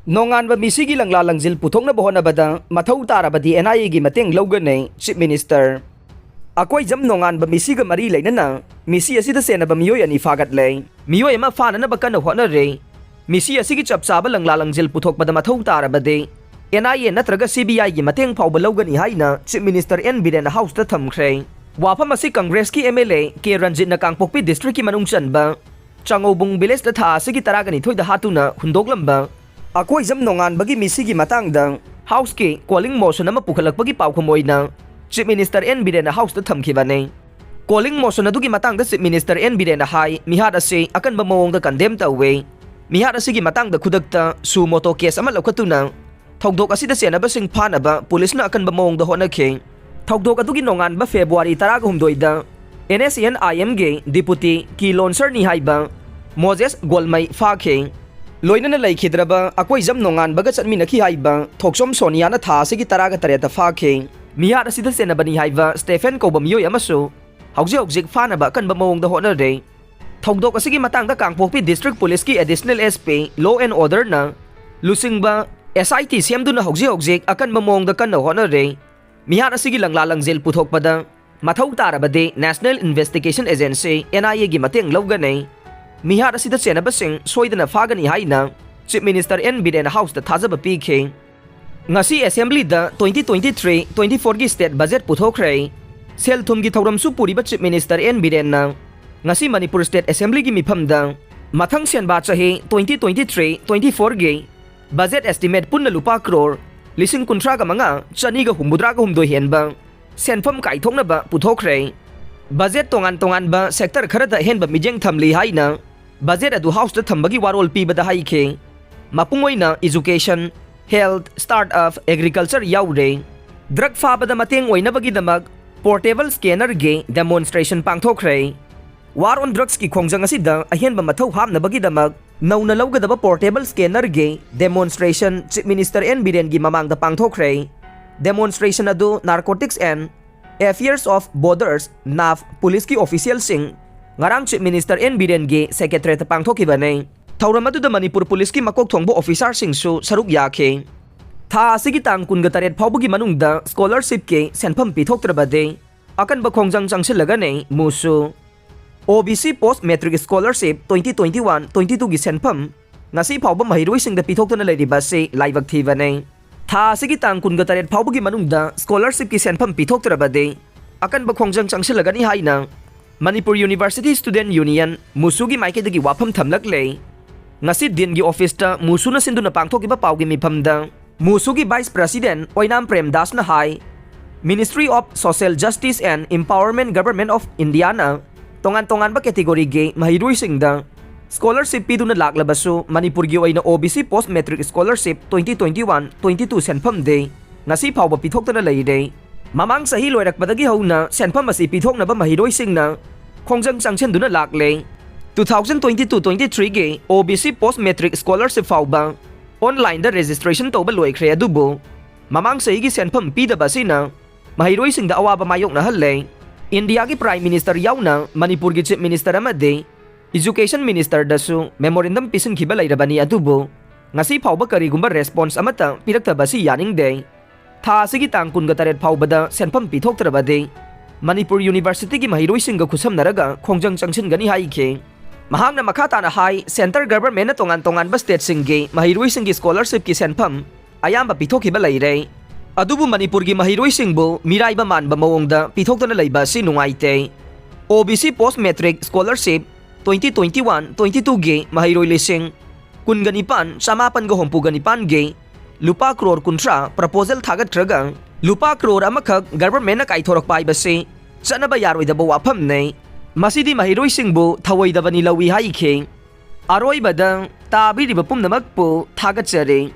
Nongnganba Misigi Langla Langjin Puthoknaba Hotnabada Mathou Tarabadi NIA gi Mateng Lougani Chief Minister. Akoi jam Nongnganba Misiga mari leinana Misi asida senaba miyoi ani fagat lei. Miyoi ama fanana bakana hotnare. Misi asigi chapchaba Langla Langjin Puthokpada Mathou Tarabadi NIA natraga CBI gi Mateng phauba Lougani haina Chief Minister N Biren House ta thamkhre. Wafam asi Congress ki MLA K Ranjit na Kangpokpi District ki manung chanba Changobung village da tha asigi taragani thoida hatuna hundoklamba. Akoi jam Nongnganbagi Misigi matangda House ki calling motion ama pukhalakpagi paukhmoina Chief Minister N Biren House ta thamkhibane. Calling motion adugi matangda Chief Minister N Biren hai mihad ase akanba mawongda condemn tawe. Mihad asigi matangda khudakta su moto case ama lokhatuna thogdok asida senaba sing phanaba police na akanba mawongda honakhe. Thogdok adugi Nongnganba February 13 da NSNIM ge deputy ki launcher ni haiba Moses Golmai fakhe. Loinana laikhidraba akoi jam Nongnganbaga chatminakhi haiba thoksom Sonia na tha asigi taraga tareta fakhe. Mihad asida senabani haiba Stephen Kobam yoi amasu haugjik fanaba kanba mawongda honare. Thogdok asigi matangda Kangpokpi District Police ki Additional SP Law and Order na lusingba SIT semduna haugjik akanba mawongda kanna honare. Mihad asigi Langla Langjin Puthokpada Mathou Tarabadi National Investigation Agency NIA gi Mateng Lougani. Mihad asida senabasing soidana fagani haina Chief Minister N Biren House da thajaba pikhe. Ngasi Assembly da 2023-24 gi State Budget puthokre. Sel thum gi thoram su puriba Chief Minister N Biren na ngasi Manipur State Assembly gi mifam da mathang senba chahi 2023-24 gi budget estimate punna lupa crore lising kuntra ga manga chani ga humudra ga humdoi henba senfam kai thoknaba puthokre. Budget tongan ba sector kharada henba mijeng thamli haina budget adu house da thambagi warol pibada haikhe. Mapungoina education, health, startup, agriculture yaure. Drug fabada mateng oinabagi damag portable scanner ge demonstration pangthokre. War on drugs ki khongjang asida ahenba mathau hamnabagi damag nauna lawgadaba portable scanner ge demonstration Chief Minister N Biren gi mamangda pangthokre. Demonstration adu narcotics and affairs of borders NAF police ki official sing ngarang Chief Minister N Biren gi secretary ta pangthokibane. Thauram adu da Manipur police ki makok thongbo officer sing su saruk yakhe. Tha asigi tang kunga 3 phaubugi manungda scholarship ke senpham pithoktrabade akanba khongjang changsilagane musu OBC Post Matric Scholarship 2021-22 gi senpham ngasi phauba mahiroi singda pithoktana leiriba se laibak thibane. Tha asigi tang kunga 3 phaubugi manungda scholarship ki senpham pithoktrabade akanba khongjang changsilagani haina Manipur University Student Union musugi maikedagi wafam thamlaklei. Ngasi din gi office ta musu na sinduna pangthokiba paugi miphamda musugi Vice President Oinam Prem Das na hai Ministry of Social Justice and Empowerment Government of India na tongan ba category ge mahiroi singda scholarship piduna laklabasu Manipur gi oina OBC Post Matric Scholarship 2021-22 senpham de ngasi phauba pithoktana leire. Mamang sahi loirakpadagi hauna senpham asi pithoknaba mahiroi singna khongjang changchenduna lakle. 2022-23 ge OBC Post Matric Scholarship fauba online da registration tauba loikhre adubo mamang sahi gi senpham pidaba sina mahiroi singda awaba mayok na halle. India ki Prime Minister yauna Manipur gi Chief Minister amade Education Minister dasu memorandum pisin khiba lairabani adubo ngasi phauba karigumba response amata piraktaba si yaning de. Tha asigi tang kunga 3 phauba da senpham pithoktrabade Manipur University ki mahiroi singga khusamnaraga khongjang changchingani haikhe. Mahangna makata na hai center government na tongan ba state singge mahiroi singgi scholarship ki senpham ayamba pithokiba laire. Adubu Manipur gi mahiroi singbo miraiba manba mawongda pithoktana leiba si nungaite. OBC Post Matric Scholarship 2021-22 ge mahiroi lising kunganipan samapan go hompuganipan ge lupa crore kuntra proposal thagat kraga lupa crore amakhak government na kaithorok paiba se chanaba yaroidaba wafam nei. Masidi mahiroi singbo thawoidabani lawi haikhe. Aroibada tabiriba pumnamakpo thagatchare.